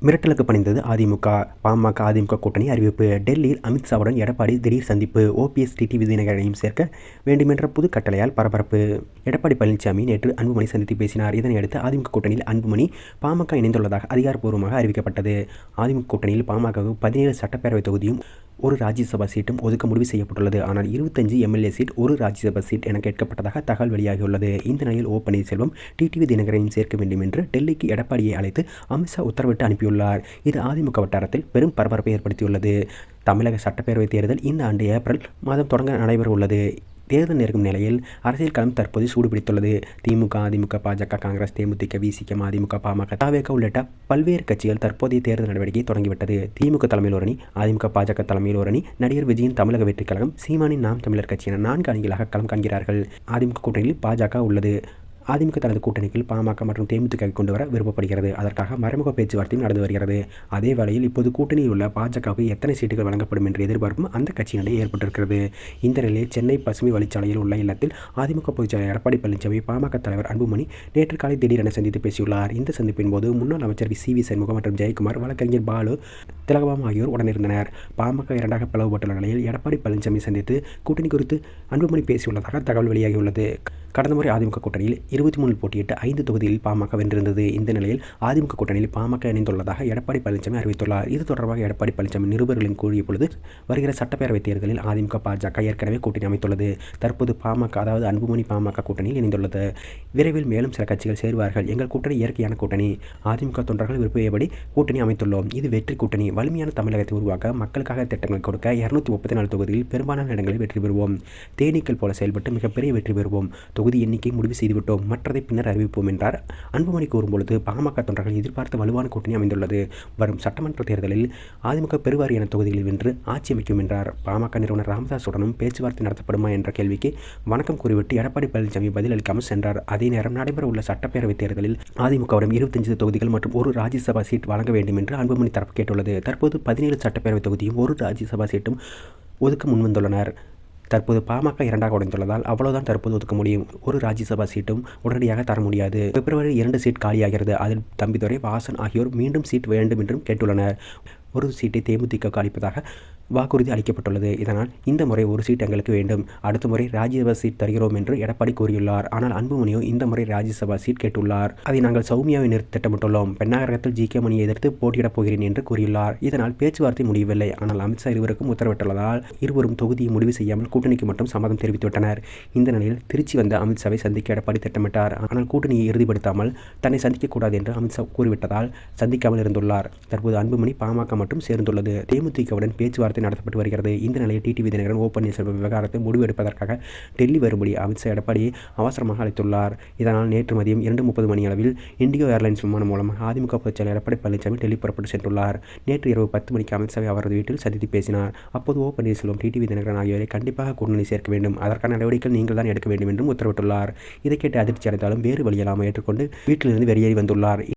மிரட்டலுக்கு பணிந்தது அதிமுக. பாமக, அதிமுக கூட்டணி அறிவிப்பு. டெல்லியில் அமித்ஷாவுடன் எடப்பாடி திடீர் சந்திப்பு. ஓபிஎஸ், டிடிவி தினகரனையும் சேர்க்க வேண்டுமென்ற புது கட்டளையால் பரபரப்பு. எடப்பாடி பழனிசாமி நேற்று அன்புமணி சந்தித்து பேசினார். இதனையடுத்து அதிமுக கூட்டணியில் அன்புமணி, பாமக இணைந்துள்ளதாக அதிகாரப்பூர்வமாக அறிவிக்கப்பட்டது. அதிமுக கூட்டணியில் பாமகவுக்கு 17 சட்டப்பேரவை தொகுதியும், 1 ராஜ்யசபா சீட்டும் ஒதுக்க முடிவு செய்யப்பட்டுள்ளது. ஆனால் 25 எம்எல்ஏ சீட், 1 ராஜ்யசபா சீட் என கேட்கப்பட்டதாக தகவல் வெளியாகியுள்ளது. இந்த நிலையில் பன்னீர்செல்வம், டிடிவி தினகரனையும் சேர்க்க வேண்டும் என்று டெல்லிக்கு எடப்பாடியை அழைத்து அமித்ஷா உத்தரவிட்டு அனுப்பியுள்ளார். இது அதிமுக வட்டாரத்தில் பெரும் பரபரப்பை ஏற்படுத்தியுள்ளது. தமிழக சட்டப்பேரவை தேர்தல் இந்த ஆண்டு ஏப்ரல் மாதம் தொடங்க நடைபெற உள்ளது. தேர்தல் நெருங்கும் நிலையில் அரசியல் களம் தற்போது சூடுபிடித்துள்ளது. திமுக, அதிமுக, பாஜக, காங்கிரஸ், தேமுதிக, விசிக, மதிமுக, பாமக, தவேக உள்ளிட்ட பல்வேறு கட்சிகள் தற்போதைய தேர்தல் நடவடிக்கையை தொடங்கிவிட்டது. திமுக தலைமையில் ஒரு அணி, அதிமுக, பாஜக தலைமையில் ஒரு அணி, நடிகர் விஜயின் தமிழக வெற்றிக் கழகம், சீமானின் நாம் தமிழர் கட்சி என 4 அணிகளாக களம் காண்கிறார்கள். அதிமுக கூட்டணியில் பாஜக உள்ளது. அதிமுக தனது கூட்டணிக்குள் பாமக மற்றும் தேமுதிக கொண்டு வர விருப்பப்படுகிறது. அதற்காக மறைமுக பேச்சுவார்த்தையும் நடந்து வருகிறது. அதே வேளையில் இப்போது கூட்டணியில் உள்ள பாஜகவுக்கு எத்தனை சீட்டுகள் வழங்கப்படும் என்ற எதிர்பார்ப்பும் அந்த கட்சியினிடையே ஏற்பட்டிருக்கிறது. இந்த நிலையில் சென்னை பசுமை வழிச்சாலையில் உள்ள இல்லத்தில் அதிமுக பொதுச்செயலாளர் எடப்பாடி பழனிசாமி, பாமக தலைவர் அன்புமணி நேற்று காலை திடீரென சந்தித்து பேசியுள்ளார். இந்த சந்திப்பின் போது முன்னாள் அமைச்சர் சி.வி. சண்முகம் மற்றும் ஜெயக்குமார், வழக்கறிஞர் பாலு, திலகபாமா ஆகியோர் உடனிருந்தனர். பாமக இரண்டாக பிளவுபட்டுள்ள நிலையில் எடப்பாடி பழனிசாமி சந்தித்து கூட்டணி குறித்து அன்புமணி பேசியுள்ளதாக தகவல் வெளியாகியுள்ளது. கடந்த முறை அதிமுக கூட்டணியில் 23 போட்டியிட்டு 5 தொகுதிகளில் பாமக வென்றிருந்தது. இந்த நிலையில் அதிமுக கூட்டணியில் பாமக இணைந்துள்ளதாக எடப்பாடி பழனிசாமி அறிவித்துள்ளார். இது தொடர்பாக எடப்பாடி பழனிசாமி நிருபர்களின் கூறிய பொழுது, வருகிற சட்டப்பேரவை தேர்தலில் அதிமுக, பாஜக ஏற்கனவே கூட்டணி அமைத்துள்ளது. தற்போது பாமக, அதாவது அன்புமணி பாமக கூட்டணியில் இணைந்துள்ளது. விரைவில் மேலும் சில கட்சிகள் சேருவார்கள். எங்கள் கூட்டணி இயற்கையான கூட்டணி. அதிமுக தொண்டர்கள் விரும்பியபடி கூட்டணி அமைத்துள்ளோம். இது வெற்றி கூட்டணி. வலிமையான தமிழகத்தை உருவாக்க, மக்களுக்காக திட்டங்கள் கொடுக்க 234 தொகுதிகளில் பெரும்பாலான இடங்களில் வெற்றி பெறுவோம். தேனீக்கள் போல செயல்பட்டு மிகப்பெரிய வெற்றி பெறுவோம். தொகுதி எண்ணிக்கை முடிவு செய்துவிட்டோம். மற்றதை பின்னர் அறிவிப்போம் என்றார். அன்புமணி கூறும்பொழுது, பாமக தொண்டர்கள் எதிர்பார்த்த வலுவான கூட்டணி அமைந்துள்ளது. வரும் சட்டமன்ற தேர்தலில் அதிமுக பெருவாரியான தொகுதிகளில் வென்று ஆட்சி அமைக்கும் என்றார். பாமக நிறுவனர் ராமதாசுடனும் பேச்சுவார்த்தை நடத்தப்படுமா என்ற கேள்விக்கு வணக்கம் கூறிவிட்டு எடப்பாடி பழனிசாமி பதிலளிக்காமல் சென்றார். அதே நேரம் நடைபெற உள்ள சட்டப்பேரவை தேர்தலில் அதிமுகவிடம் 25 தொகுதிகள் மற்றும் 1 ராஜ்யசபா சீட் வழங்க வேண்டும் என்று அன்புமணி தரப்பு கேட்டுள்ளது. தற்போது 17 சட்டப்பேரவை தொகுதியும் 1 ராஜ்யசபா சீட்டும் ஒதுக்க முன்வந்துள்ளனர். தற்போது பாமக இரண்டாக உடைந்துள்ளதால் அவ்வளவுதான் தற்போது ஒதுக்க முடியும். 1 ராஜ்யசபா சீட்டும் உடனடியாக தர முடியாது. பிப்ரவரி 2 சீட் காலியாகிறது. அதில் தம்பிதுரை, வாசன் ஆகியோர் மீண்டும் சீட் வேண்டும் என்றும் கேட்டுள்ளனர். 1 சீட்டை தேமுதிக அளிப்பதாக வாக்குறுதி அளிக்கப்பட்டுள்ளது. இதனால் இந்த முறை 1 சீட் எங்களுக்கு வேண்டும். அடுத்த முறை ராஜ்யசபா சீட் தருகிறோம் என்று எடப்பாடி கூறியுள்ளார். ஆனால் அன்புமணியோ இந்த முறை ராஜ்யசபா சீட் கேட்டுள்ளார். அதை நாங்கள் சௌமியாவை நிறுத்த திட்டமிட்டுள்ளோம். பெண்ணாகரகத்தில் ஜி.கே. மணியை எதிர்த்து போட்டியிடப் போகிறேன் என்று கூறியுள்ளார். இதனால் பேச்சுவார்த்தை முடியவில்லை. ஆனால் அமித்ஷா இருவருக்கும் உத்தரவிட்டுள்ளதால் இருவரும் தொகுதியை முடிவு செய்யாமல் கூட்டணிக்கு மட்டும் சம்மதம் தெரிவித்துவிட்டனர். இந்த நிலையில் திருச்சி வந்த அமித்ஷாவை சந்திக்க எடப்பாடி திட்டமிட்டார். ஆனால் கூட்டணியை இறுதிப்படுத்தாமல் தன்னை சந்திக்கக்கூடாது என்று அமித்ஷா கூறிவிட்டதால் சந்திக்காமல் இருந்துள்ளார். தற்போது அன்புமணி பாமக மட்டும் சேர்ந்துள்ளது. தேமுதிகவுடன் பேச்சுவார்த்தை நடத்தப்பட்டு வருகிறது. இந்த நிலையில் டிடிவி தினகரன், பன்னீர்செல்வம் விவகாரத்தை முடிவெடுப்பதற்காக டெல்லி வரும்படி அமித்ஷா எடப்பாடியை அவசரமாக அழைத்துள்ளார். இதனால் நேற்று மதியம் 2:30 மணியளவில் இண்டிகோ ஏர்லைன்ஸ் விமானம் மூலம் அதிமுக பொதுச்செயலாளர் எடப்பாடி பழனிசாமி டெல்லி புறப்பட்டு சென்றுள்ளார். நேற்று இரவு 10 மணிக்கு அமித்ஷாவை அவரது வீட்டில் சந்தித்து பேசினார். அப்போது பன்னீர்செல்வம், டிடிவி தினகரன் ஆகியோரை கண்டிப்பாக கூட்டணி சேர்க்க வேண்டும். அதற்கான நடவடிக்கைகள் நீங்கள் தான் எடுக்க வேண்டும் என்றும் உத்தரவிட்டுள்ளார். இதை கேட்டு அதிர்ச்சி அடைந்தாலும் வேறு வழியில்லாமல் ஏற்றுக்கொண்டு வீட்டிலிருந்து வெளியேறி வந்துள்ளார்.